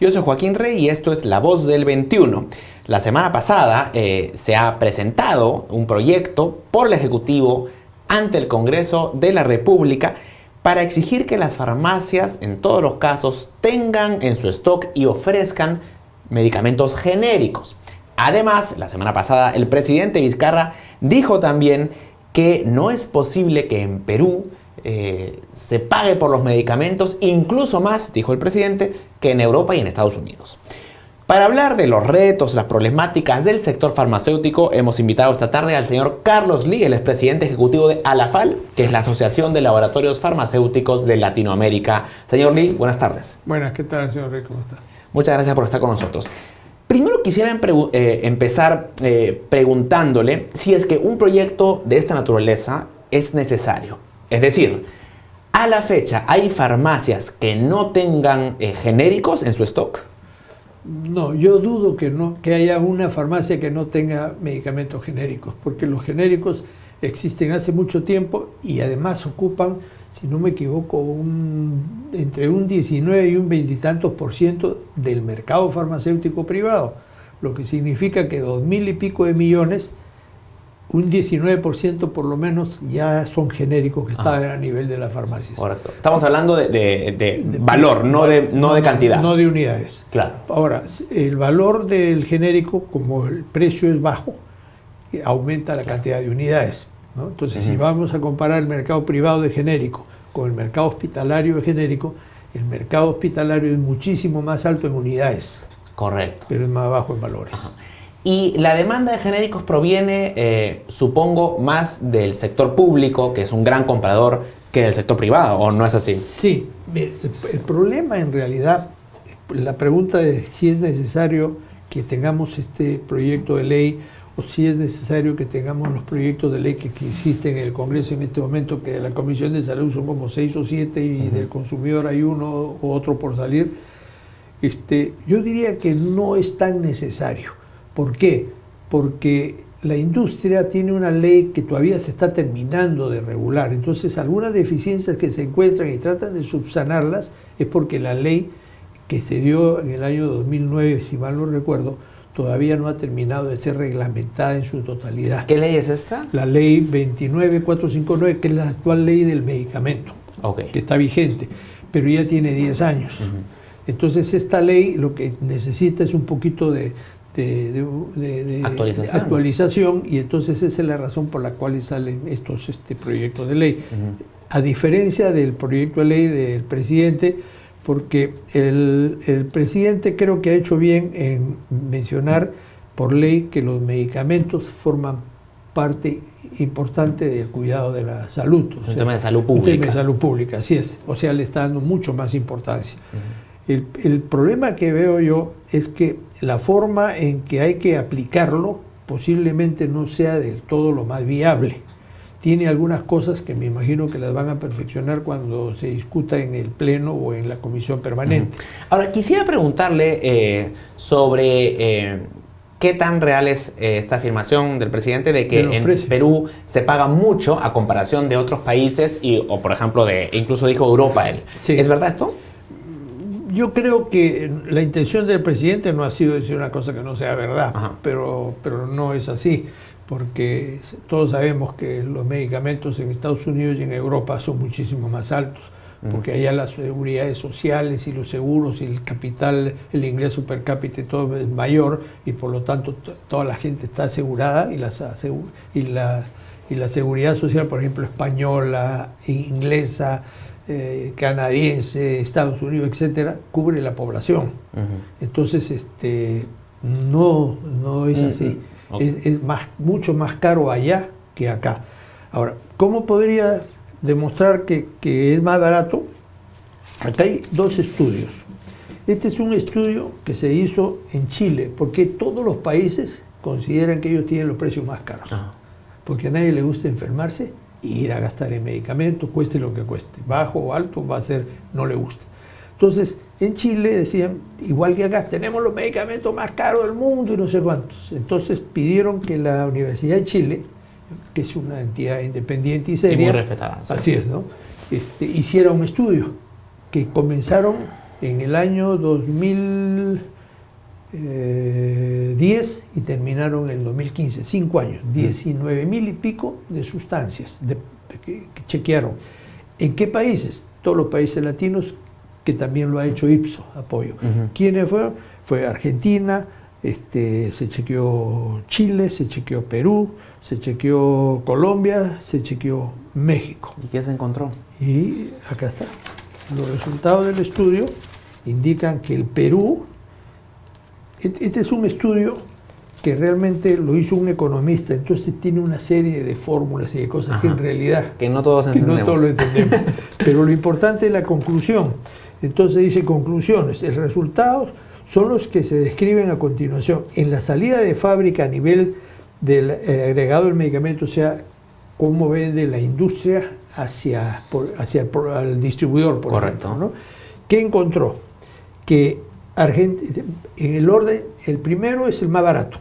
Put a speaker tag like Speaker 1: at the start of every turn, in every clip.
Speaker 1: Yo soy Joaquín Rey y esto es La Voz del 21. La semana pasada se ha presentado un proyecto por el Ejecutivo ante el Congreso de la República para exigir que las farmacias, en todos los casos, tengan en su stock y ofrezcan medicamentos genéricos. Además, la semana pasada el presidente Vizcarra dijo también que no es posible que en Perú se pague por los medicamentos, incluso más, dijo el presidente, que en Europa y en Estados Unidos. Para hablar de los retos, las problemáticas del sector farmacéutico, hemos invitado esta tarde al señor Carlos Lee, el expresidente ejecutivo de ALAFAL, que es la Asociación de Laboratorios Farmacéuticos de Latinoamérica. Señor Lee, buenas tardes.
Speaker 2: Buenas, ¿qué tal, señor Rey? ¿Cómo está?
Speaker 1: Muchas gracias por estar con nosotros. Primero quisiera empezar preguntándole si es que un proyecto de esta naturaleza es necesario. Es decir, a la fecha, ¿hay farmacias que no tengan genéricos en su stock?
Speaker 2: No, yo dudo que haya una farmacia que no tenga medicamentos genéricos, porque los genéricos existen hace mucho tiempo y además ocupan, si no me equivoco, entre un 19 y un 20 y tantos % del mercado farmacéutico privado, lo que significa que 2.000 y pico de millones, un 19% por lo menos ya son genéricos que están a nivel de las farmacias.
Speaker 1: Correcto. Estamos hablando de valor, no de cantidad.
Speaker 2: No de unidades.
Speaker 1: Claro.
Speaker 2: Ahora, el valor del genérico, como el precio es bajo, aumenta la cantidad de unidades, ¿no? Entonces, si vamos a comparar el mercado privado de genérico con el mercado hospitalario de genérico, el mercado hospitalario es muchísimo más alto en unidades.
Speaker 1: Correcto.
Speaker 2: Pero es más bajo en valores.
Speaker 1: Ajá. Y la demanda de genéricos proviene, supongo, más del sector público, que es un gran comprador, que del sector privado, ¿o no es así?
Speaker 2: Sí. El problema en realidad, la pregunta de si es necesario que tengamos este proyecto de ley o si es necesario que tengamos los proyectos de ley que existen en el Congreso en este momento, que de la Comisión de Salud son como 6 o 7 y del consumidor hay uno o otro por salir, yo diría que no es tan necesario. ¿Por qué? Porque la industria tiene una ley que todavía se está terminando de regular. Entonces, algunas deficiencias que se encuentran y tratan de subsanarlas es porque la ley que se dio en el año 2009, si mal no recuerdo, todavía no ha terminado de ser reglamentada en su totalidad.
Speaker 1: ¿Qué ley es esta?
Speaker 2: La ley 29459, que es la actual ley del medicamento, que está vigente, pero ya tiene 10 años. Entonces, esta ley lo que necesita es un poquito de actualización, y entonces esa es la razón por la cual salen estos proyectos de ley. A diferencia del proyecto de ley del presidente, porque el presidente creo que ha hecho bien en mencionar por ley que los medicamentos forman parte importante del cuidado de la salud.
Speaker 1: Un tema de salud pública.
Speaker 2: Un tema de salud pública, así es. O sea, le está dando mucho más importancia. El problema que veo yo es que la forma en que hay que aplicarlo posiblemente no sea del todo lo más viable. Tiene algunas cosas que me imagino que las van a perfeccionar cuando se discuta en el Pleno o en la Comisión Permanente.
Speaker 1: Ahora, quisiera preguntarle sobre qué tan real es esta afirmación del presidente de que en Perú se paga mucho a comparación de otros países, o por ejemplo, incluso dijo Europa él. Sí. ¿Es verdad esto?
Speaker 2: Yo creo que la intención del presidente no ha sido decir una cosa que no sea verdad, pero no es así, porque todos sabemos que los medicamentos en Estados Unidos y en Europa son muchísimo más altos, porque allá las seguridades sociales y los seguros y el capital, el ingreso per cápita y todo es mayor, y por lo tanto toda la gente está asegurada, y la seguridad social, por ejemplo, española, inglesa, canadiense, Estados Unidos, etcétera, cubre la población. Entonces, no es así. Es mucho más caro allá que acá. Ahora, ¿cómo podrías demostrar que es más barato? Acá hay 2 estudios. Este es un estudio que se hizo en Chile, porque todos los países consideran que ellos tienen los precios más caros. Porque a nadie le gusta enfermarse y ir a gastar en medicamentos, cueste lo que cueste, bajo o alto, no le gusta. Entonces, en Chile decían, igual que acá, tenemos los medicamentos más caros del mundo y no sé cuántos. Entonces pidieron que la Universidad de Chile, que es una entidad independiente y seria,
Speaker 1: y muy respetada, sí.
Speaker 2: Así es, ¿no? Hiciera un estudio, que comenzaron en el año 2010 y terminaron en el 2015, 5 años, 19.000 y pico de sustancias que chequearon. ¿En qué países? Todos los países latinos, que también lo ha hecho Ipsos, apoyo. ¿Quiénes fueron? Fue Argentina, se chequeó Chile, se chequeó Perú, se chequeó Colombia, se chequeó México.
Speaker 1: ¿Y qué se encontró?
Speaker 2: Y acá está. Los resultados del estudio indican que el Perú, este es un estudio que realmente lo hizo un economista, entonces tiene una serie de fórmulas y de cosas que en realidad
Speaker 1: que no todos entendemos.
Speaker 2: No todos lo entendemos. Pero lo importante es la conclusión. Entonces dice conclusiones. El resultado son los que se describen a continuación. En la salida de fábrica a nivel del agregado del medicamento, o sea, cómo vende la industria hacia el distribuidor, por
Speaker 1: correcto,
Speaker 2: ejemplo, ¿no? ¿Qué encontró? Que en el orden, el primero es el más barato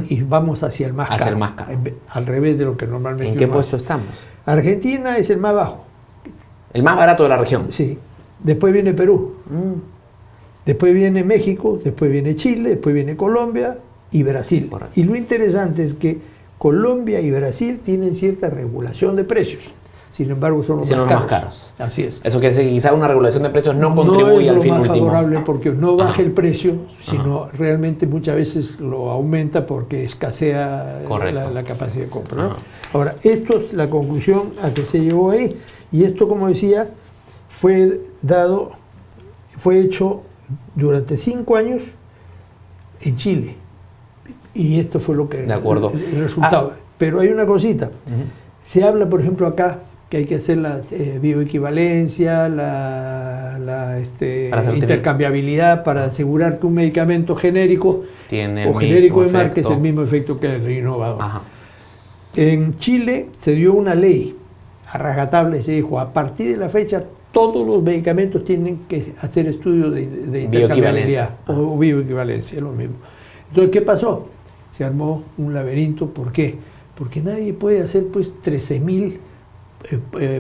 Speaker 2: y vamos hacia el más caro.
Speaker 1: El más caro.
Speaker 2: Al revés de lo que normalmente.
Speaker 1: ¿En qué puesto estamos?
Speaker 2: Argentina es el más bajo.
Speaker 1: El más barato de la región.
Speaker 2: Sí. Después viene Perú. Después viene México, después viene Chile, después viene Colombia y Brasil.
Speaker 1: Correcto.
Speaker 2: Y lo interesante es que Colombia y Brasil tienen cierta regulación de precios. Sin embargo, son los más caros. Así es.
Speaker 1: Eso quiere decir que quizá una regulación de precios no contribuye al fin último.
Speaker 2: No es lo más favorable porque no baja el precio, sino realmente muchas veces lo aumenta porque escasea la capacidad de compra, ¿no? Ahora, esto es la conclusión a que se llegó ahí. Y esto, como decía, fue hecho durante 5 años en Chile. Y esto fue lo que
Speaker 1: de acuerdo.
Speaker 2: El resultado. Pero hay una cosita. Se habla, por ejemplo, acá que hay que hacer la bioequivalencia, la intercambiabilidad para asegurar que un medicamento genérico
Speaker 1: tiene
Speaker 2: o genérico de marca es el mismo efecto que el innovador. En Chile se dio una ley a rajatabla y se dijo, a partir de la fecha todos los medicamentos tienen que hacer estudios de intercambiabilidad o bioequivalencia, es lo mismo. Entonces, ¿qué pasó? Se armó un laberinto. ¿Por qué? Porque nadie puede hacer pues 13.000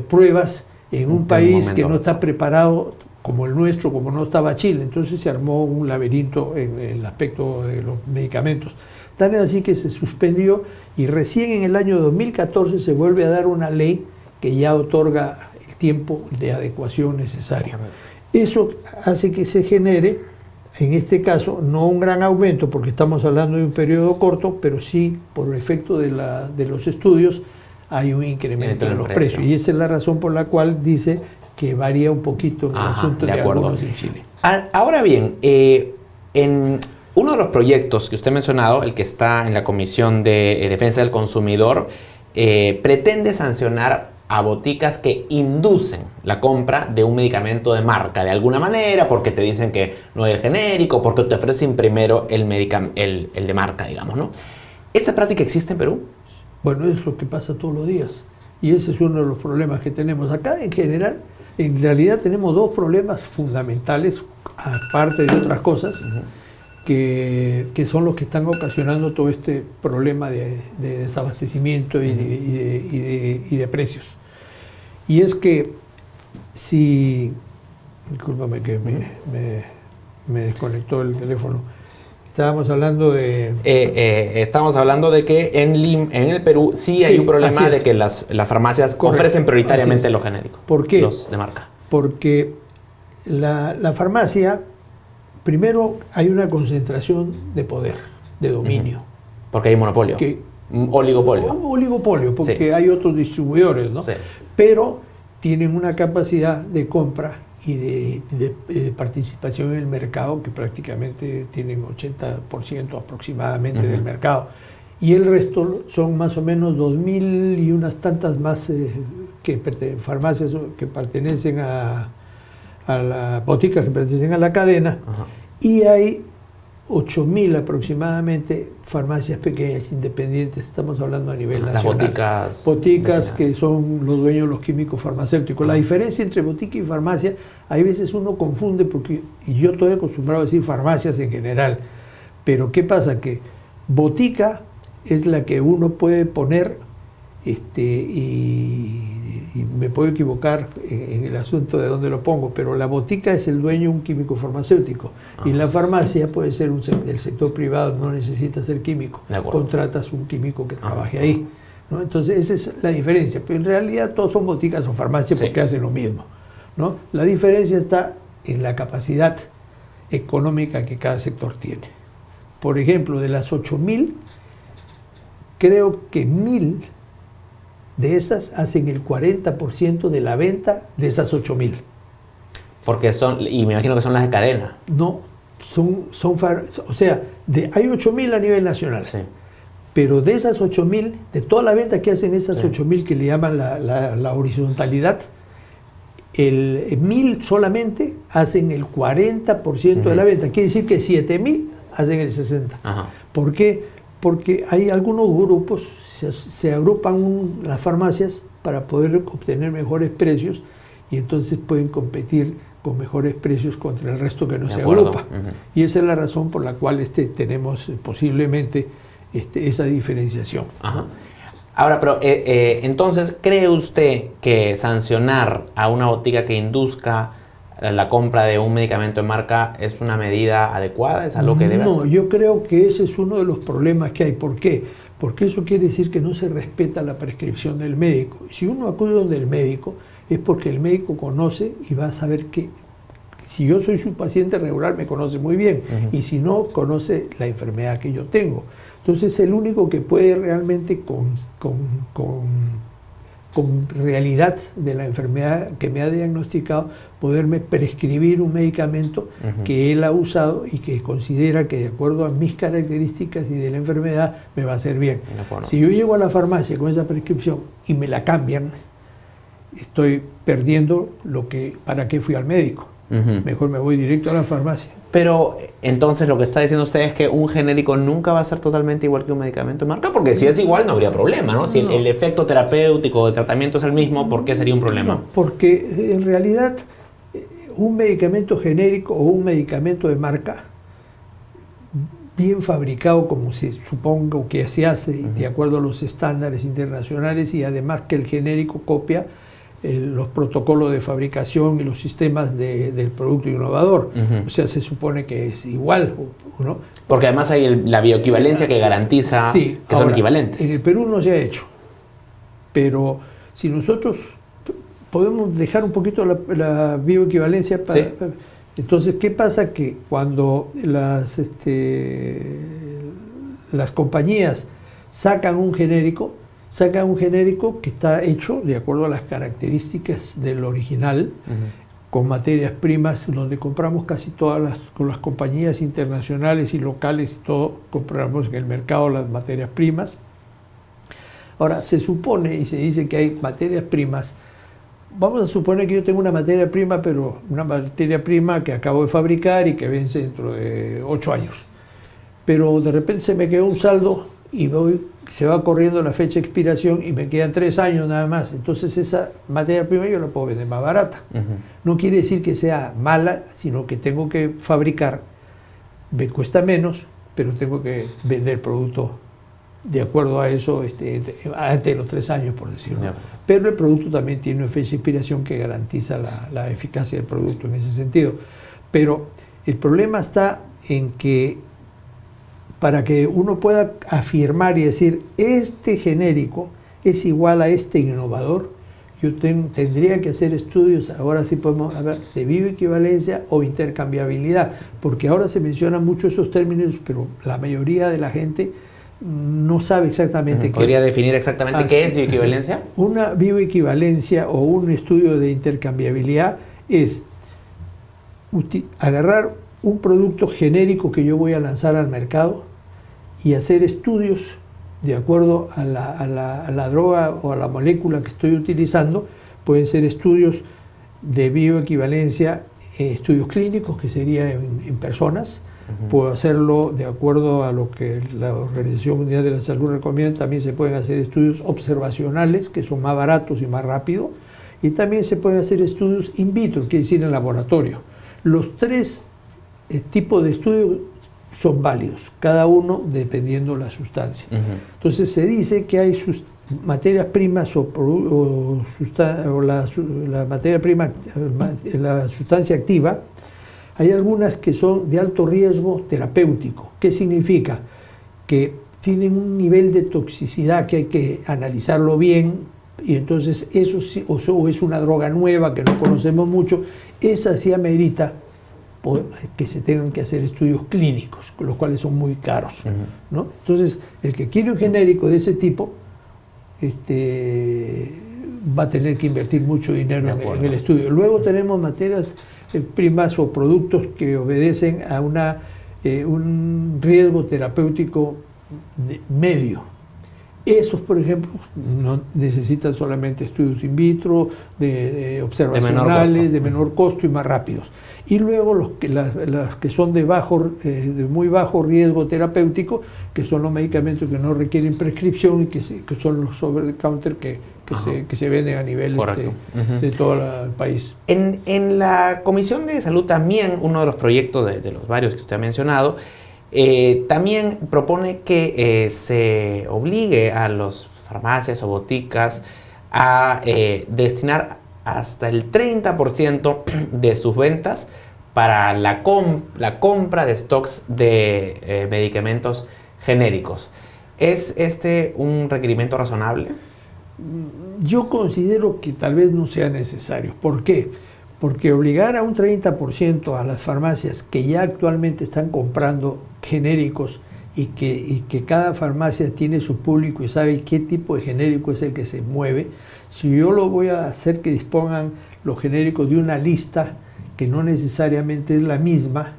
Speaker 2: pruebas en un país que no está preparado como el nuestro, como no estaba Chile. Entonces se armó un laberinto en el aspecto de los medicamentos. Tan es así que se suspendió y recién en el año 2014 se vuelve a dar una ley que ya otorga el tiempo de adecuación necesario. Eso hace que se genere, en este caso, no un gran aumento, porque estamos hablando de un periodo corto, pero sí, por el efecto de los estudios, hay un incremento de los precios. Y esa es la razón por la cual dice que varía un poquito el asunto de algunos en Chile.
Speaker 1: Ahora bien, en uno de los proyectos que usted ha mencionado, el que está en la Comisión de Defensa del Consumidor, pretende sancionar a boticas que inducen la compra de un medicamento de marca de alguna manera, porque te dicen que no es el genérico, porque te ofrecen primero el de marca, digamos, ¿no? ¿Esta práctica existe en Perú?
Speaker 2: Bueno, es lo que pasa todos los días. Y ese es uno de los problemas que tenemos. Acá, en general, en realidad tenemos dos problemas fundamentales, aparte de otras cosas, que son los que están ocasionando todo este problema de desabastecimiento y de precios. Y es que si... Discúlpame que me desconectó el teléfono. Estábamos hablando de...
Speaker 1: estamos hablando de que en el Perú sí hay un problema de que las farmacias ofrecen prioritariamente los genéricos.
Speaker 2: ¿Por qué?
Speaker 1: Los de marca.
Speaker 2: Porque la farmacia, primero hay una concentración de poder, de dominio.
Speaker 1: Porque hay monopolio. Oligopolio.
Speaker 2: Oligopolio, porque hay otros distribuidores, ¿no? Sí. Pero tienen una capacidad de compra y de participación en el mercado que prácticamente tienen 80% aproximadamente del mercado. Y el resto son más o menos 2.000 y unas tantas más farmacias que pertenecen a las boticas que pertenecen a la cadena. Y hay 8.000 aproximadamente farmacias pequeñas, independientes, estamos hablando a nivel nacional.
Speaker 1: Las
Speaker 2: boticas que son los dueños de los químicos farmacéuticos. La diferencia entre botica y farmacia, hay veces uno confunde, porque y yo estoy acostumbrado a decir farmacias en general, pero ¿qué pasa? Que botica es la que uno puede poner y y me puedo equivocar en el asunto de dónde lo pongo, pero la botica es el dueño un químico farmacéutico y la farmacia puede ser del sector privado, no necesita ser químico, contratas un químico que trabaje ahí, ¿no? Entonces esa es la diferencia, pero en realidad todos son boticas o farmacias porque hacen lo mismo, ¿no? La diferencia está en la capacidad económica que cada sector tiene. Por ejemplo, de las 8.000, creo que 1.000 de esas hacen el 40% de la venta de esas 8.000.
Speaker 1: Porque son, y me imagino que son las de cadena.
Speaker 2: No, o sea, hay 8.000 a nivel nacional. Sí. Pero de esas 8.000, de toda la venta que hacen esas 8.000 que le llaman la horizontalidad, el 1.000 solamente hacen el 40% de la venta. Quiere decir que 7.000 hacen el 60%. ¿Por qué? Porque hay algunos grupos, se agrupan las farmacias para poder obtener mejores precios y entonces pueden competir con mejores precios contra el resto que no se agrupa. Y esa es la razón por la cual tenemos posiblemente esa diferenciación.
Speaker 1: ¿No? Ahora, pero entonces, ¿cree usted que sancionar a una botica que induzca la compra de un medicamento de marca es una medida adecuada? ¿Es algo que debe hacer?
Speaker 2: No, yo creo que ese es uno de los problemas que hay. ¿Por qué? Porque eso quiere decir que no se respeta la prescripción del médico. Si uno acude donde el médico, es porque el médico conoce y va a saber que si yo soy su paciente regular, me conoce muy bien. Y si no, conoce la enfermedad que yo tengo. Entonces, el único que puede realmente con realidad de la enfermedad que me ha diagnosticado, poderme prescribir un medicamento que él ha usado y que considera que de acuerdo a mis características y de la enfermedad me va a hacer bien. Si yo llego a la farmacia con esa prescripción y me la cambian, estoy perdiendo para qué fui al médico. Mejor me voy directo a la farmacia.
Speaker 1: Pero entonces lo que está diciendo usted es que un genérico nunca va a ser totalmente igual que un medicamento de marca, porque si es igual no habría problema, ¿no? Si el efecto terapéutico de tratamiento es el mismo, ¿por qué sería un problema?
Speaker 2: No, porque en realidad un medicamento genérico o un medicamento de marca bien fabricado, como se supongo que se hace de acuerdo a los estándares internacionales, y además que el genérico copia los protocolos de fabricación y los sistemas del producto innovador. O sea, se supone que es igual, ¿no?
Speaker 1: Porque además hay la bioequivalencia que garantiza que son equivalentes.
Speaker 2: En el Perú no se ha hecho, pero si nosotros podemos dejar un poquito la bioequivalencia entonces, ¿qué pasa? Que cuando las compañías sacan un genérico que está hecho de acuerdo a las características del original, con materias primas, donde compramos casi todas con las compañías internacionales y locales, y todo, compramos en el mercado las materias primas. Ahora, se supone y se dice que hay materias primas. Vamos a suponer que yo tengo una materia prima, pero una materia prima que acabo de fabricar y que vence dentro de 8 años. Pero de repente se me quedó un saldo y se va corriendo la fecha de expiración y me quedan 3 años nada más. Entonces esa materia prima yo la puedo vender más barata. No quiere decir que sea mala, sino que tengo que fabricar, me cuesta menos, pero tengo que vender producto de acuerdo a eso antes de los 3 años, por decirlo. Pero el producto también tiene una fecha de expiración que garantiza la eficacia del producto en ese sentido. Pero el problema está en que para que uno pueda afirmar y decir, este genérico es igual a este innovador, yo tendría que hacer estudios, ahora sí podemos hablar de bioequivalencia o intercambiabilidad, porque ahora se mencionan mucho esos términos, pero la mayoría de la gente no sabe exactamente qué es.
Speaker 1: ¿Podría definir exactamente qué es bioequivalencia?
Speaker 2: Una bioequivalencia o un estudio de intercambiabilidad es agarrar un producto genérico que yo voy a lanzar al mercado y hacer estudios de acuerdo a la droga o a la molécula que estoy utilizando. Pueden ser estudios de bioequivalencia, estudios clínicos, que sería en personas. Puedo hacerlo de acuerdo a lo que la Organización Mundial de la Salud recomienda. También se pueden hacer estudios observacionales, que son más baratos y más rápidos. Y también se pueden hacer estudios in vitro, quiere decir en laboratorio. Los 3 tipos de estudios son válidos, cada uno dependiendo la sustancia. Entonces se dice que hay materias primas o la materia prima, la sustancia activa, hay algunas que son de alto riesgo terapéutico. ¿Qué significa? Que tienen un nivel de toxicidad que hay que analizarlo bien, y entonces eso sí, o es una droga nueva que no conocemos mucho, esa sí amerita que se tengan que hacer estudios clínicos, los cuales son muy caros, ¿no? Entonces, el que quiere un genérico de ese tipo va a tener que invertir mucho dinero en el estudio. Luego tenemos materias primas o productos que obedecen a un riesgo terapéutico medio. Esos, por ejemplo, no necesitan solamente estudios in vitro, de observacionales, de menor costo y más rápidos. Y luego las que son de muy bajo riesgo terapéutico, que son los medicamentos que no requieren prescripción y que son los over the counter que se venden a nivel de todo el país.
Speaker 1: En la Comisión de Salud también, uno de los proyectos de los varios que usted ha mencionado, también propone que se obligue a las farmacias o boticas a destinar hasta el 30% de sus ventas para la compra de stocks de medicamentos genéricos. ¿Es este un requerimiento razonable?
Speaker 2: Yo considero que tal vez no sea necesario. ¿Por qué? Porque obligar a un 30% a las farmacias que ya actualmente están comprando genéricos y que cada farmacia tiene su público y sabe qué tipo de genérico es el que se mueve, si yo lo voy a hacer que dispongan los genéricos de una lista que no necesariamente es la misma,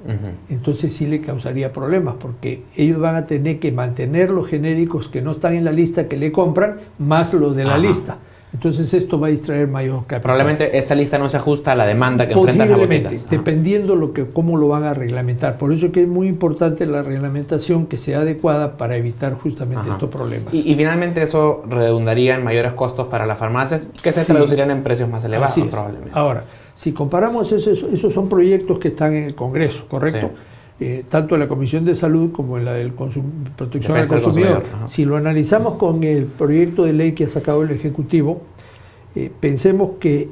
Speaker 2: entonces sí le causaría problemas, porque ellos van a tener que mantener los genéricos que no están en la lista que le compran, más los de la lista. Entonces esto va a distraer mayor capital.
Speaker 1: Probablemente esta lista no se ajusta a la demanda que enfrentan las boticas.
Speaker 2: Dependiendo cómo lo van a reglamentar. Por eso que es muy importante la reglamentación que sea adecuada para evitar justamente estos problemas.
Speaker 1: Y finalmente eso redundaría en mayores costos para las farmacias, que se traducirían en precios más elevados probablemente.
Speaker 2: Ahora, si comparamos esos son proyectos que están en el Congreso, ¿correcto? Tanto en la Comisión de Salud como en la de Protección al Consumidor. Si lo analizamos con el proyecto de ley que ha sacado el Ejecutivo, pensemos que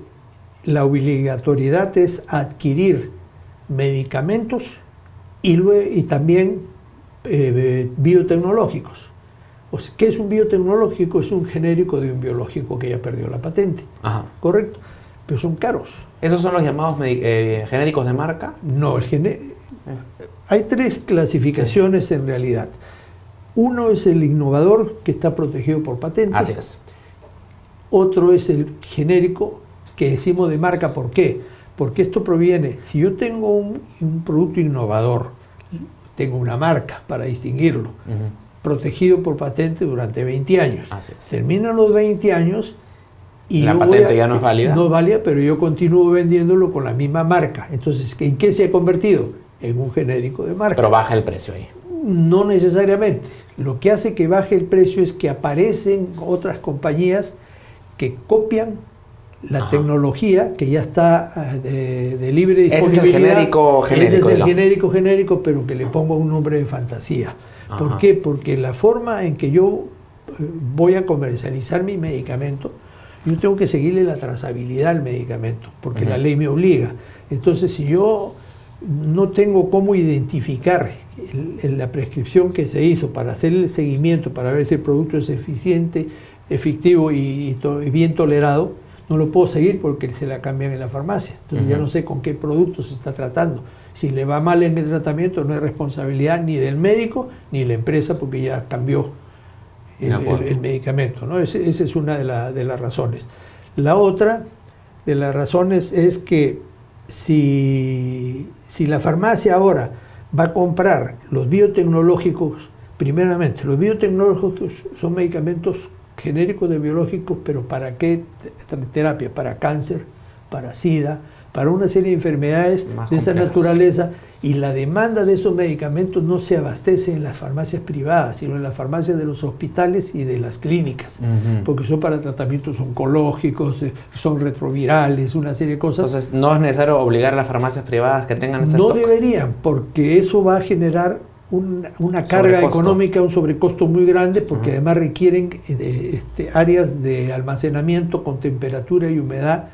Speaker 2: la obligatoriedad es adquirir medicamentos y también biotecnológicos. O sea, ¿qué es un biotecnológico? Es un genérico de un biológico que ya perdió la patente, ¿correcto? Pero son caros.
Speaker 1: ¿Esos son los llamados genéricos de marca?
Speaker 2: No, hay tres clasificaciones en realidad. Uno es el innovador, que está protegido por patente.
Speaker 1: Así es.
Speaker 2: Otro es el genérico, que decimos de marca. ¿Por qué? Porque esto proviene, si yo tengo un producto innovador, tengo una marca para distinguirlo, protegido por patente durante 20 años.
Speaker 1: Así es.
Speaker 2: Terminan los 20 años y
Speaker 1: la patente ya no es válida.
Speaker 2: No es válida, pero yo continúo vendiéndolo con la misma marca. Entonces, ¿en qué se ha convertido? En un genérico de marca.
Speaker 1: Pero baja el precio ahí.
Speaker 2: No necesariamente. Lo que hace que baje el precio es que aparecen otras compañías que copian la tecnología que ya está de libre disponibilidad.
Speaker 1: Ese es el genérico.
Speaker 2: Ese es el genérico, pero que le pongo un nombre de fantasía. ¿Por qué? Porque la forma en que yo voy a comercializar mi medicamento, yo tengo que seguirle la trazabilidad al medicamento, porque la ley me obliga. Entonces, si yo no tengo cómo identificar la prescripción que se hizo para hacer el seguimiento, para ver si el producto es eficiente, efectivo y bien tolerado, no lo puedo seguir porque se la cambian en la farmacia. Entonces ya no sé con qué producto se está tratando. Si le va mal en el tratamiento, no es responsabilidad ni del médico ni de la empresa, porque ya cambió el medicamento, ¿no? Esa es una de las razones. La otra de las razones es que si la farmacia ahora va a comprar los biotecnológicos, primeramente, los biotecnológicos son medicamentos genéricos de biológicos, pero ¿para qué terapia? Para cáncer, para SIDA, para una serie de enfermedades de esa naturaleza, y la demanda de esos medicamentos no se abastece en las farmacias privadas, sino en las farmacias de los hospitales y de las clínicas, porque son para tratamientos oncológicos, son retrovirales, una serie de cosas.
Speaker 1: Entonces, ¿no es necesario obligar a las farmacias privadas que tengan ese
Speaker 2: stock? No
Speaker 1: stock?
Speaker 2: deberían, porque eso va a generar una carga económica, un sobrecosto muy grande, porque además requieren áreas de almacenamiento con temperatura y humedad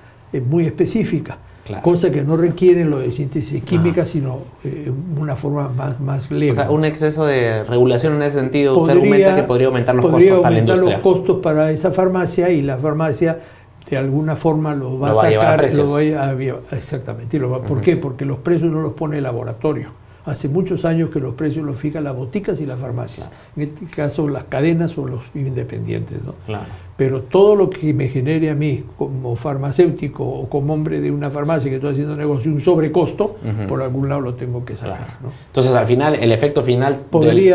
Speaker 2: muy específica, cosa que no requieren lo de síntesis química, sino una forma más leve.
Speaker 1: O sea, un exceso de regulación en ese sentido, usted argumenta que podría aumentar los costos para la industria.
Speaker 2: Podría aumentar los costos para esa farmacia, y la farmacia de alguna forma lo va a sacar, exactamente. ¿Por qué? Porque los precios no los pone el laboratorio. Hace muchos años que los precios los fijan las boticas y las farmacias. En este caso, las cadenas o los independientes, ¿no? Claro. Pero todo lo que me genere a mí como farmacéutico o como hombre de una farmacia que estoy haciendo negocio, un sobrecosto, por algún lado lo tengo que sacar. Claro. ¿No?
Speaker 1: Entonces, al final, el efecto final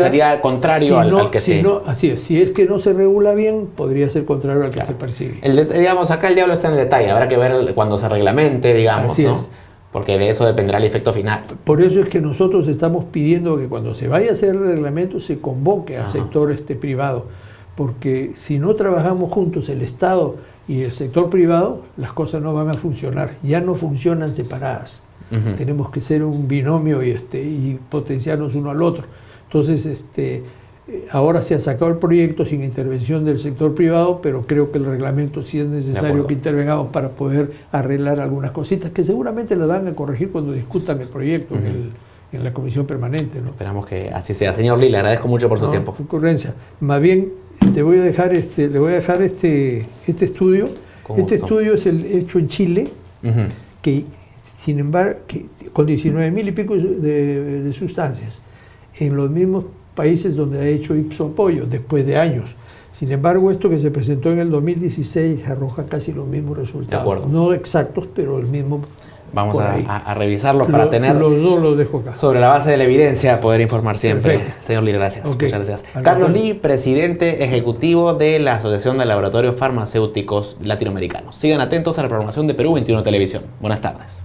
Speaker 1: sería contrario al que se...
Speaker 2: Así es, si es que no se regula bien, podría ser contrario al que se persigue.
Speaker 1: Digamos, acá el diablo está en el detalle. Habrá que ver cuando se reglamente, digamos, así ¿no? Es. Porque de eso dependerá el efecto final.
Speaker 2: Por eso es que nosotros estamos pidiendo que cuando se vaya a hacer el reglamento se convoque al sector privado, porque si no trabajamos juntos el Estado y el sector privado, las cosas no van a funcionar, ya no funcionan separadas. Tenemos que ser un binomio y potenciarnos uno al otro. Entonces, ahora se ha sacado el proyecto sin intervención del sector privado, pero creo que el reglamento sí es necesario que intervengamos para poder arreglar algunas cositas que seguramente las van a corregir cuando discutan el proyecto en la comisión permanente, ¿no?
Speaker 1: Esperamos que así sea. Señor Lee, le agradezco mucho por su tiempo.
Speaker 2: Ocurrencia. Más bien, le voy a dejar este estudio. Este estudio es hecho en Chile, que sin embargo, con 19.000 y pico de sustancias, en los mismos países donde ha hecho Ipsos apoyo, después de años. Sin embargo, esto que se presentó en el 2016 arroja casi los mismos resultados. No exactos, pero el mismo.
Speaker 1: Vamos a revisarlos para tener...
Speaker 2: Los dos los dejo acá.
Speaker 1: Sobre la base de la evidencia, poder informar siempre. Perfecto. Señor Lee, gracias. Muchas gracias. Carlos Lee, presidente ejecutivo de la Asociación de Laboratorios Farmacéuticos Latinoamericanos. Sigan atentos a la programación de Perú 21 Televisión. Buenas tardes.